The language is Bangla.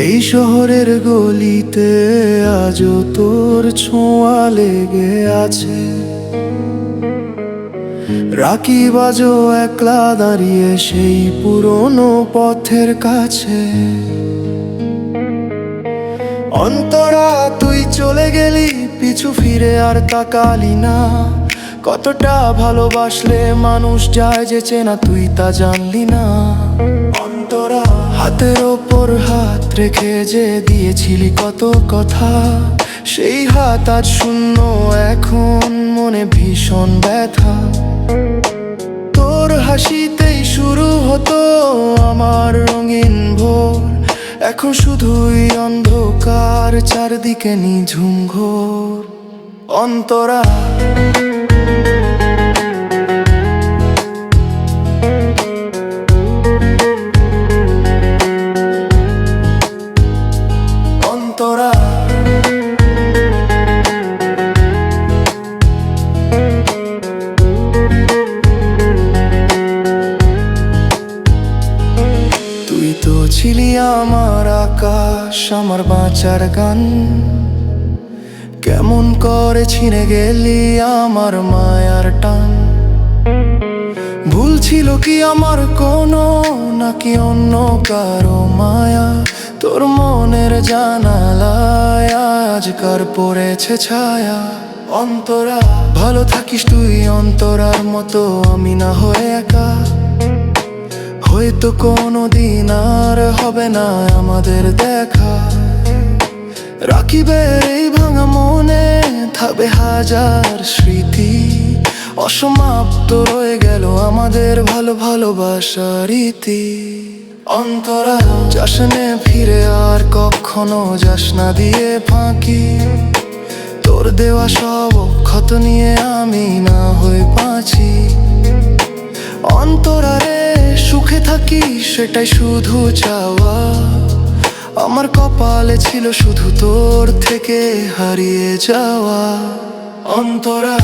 এই শহরের গলিতে আজও তোর ছোঁয়া লেগে আছে। রাখি বাজো একলা দাঁড়িয়ে সেই পুরনো পথের কাছে। অন্তরা তুই চলে গেলি, পিছু ফিরে আর তাকালি না। কতটা ভালোবাসলে মানুষ যায় যে চেনা, তুই তা জানলি না। অন্তরা হাতের ওপর হাত রেখে যে দিয়েছিলি কত কথা, সেই হাত আজ শূন্য, এখন মনে ভীষণ ব্যথা। তোর হাসিতেই শুরু হতো আমার রঙিন ভোর, এখন শুধুই অন্ধকার, চারদিকে নিঝুম ঘোর। অন্তরা অন্তরা তুই তো ছিলি আমার আকাশ, আমার বাঁচার গান। কেমন করে ছিঁড়ে গেলি আমার মায়ার টান। ভুল ছিল কি আমার কোনো, নাকি অন্য কারো মায়া? তোর মনের জানালায় আজকার পড়েছে ছায়া। অন্তরা ভালো থাকিস তুই অন্তরার মতো, আমি না হয়ে একা। হয়তো কোনোদিন আর হবে না আমাদের দেখা। রাখিবের এই ভাঙা মনে থাকবে হাজার স্মৃতি, অসমাপ্ত রয়ে গেল আমাদের ভালোবাসার রীতি। অন্তরা যাসনে ফিরে আর কখনো যাস না দিয়ে ফাঁকি। তোর দেওয়া সব ক্ষত নিয়ে আমি না হয়ে বাঁচি। অন্তরা রে সুখে থাকি সেটাই শুধু চাওয়া, আমার কপালে ছিল শুধু তোর থেকে হারিয়ে যাওয়া। অন্তরা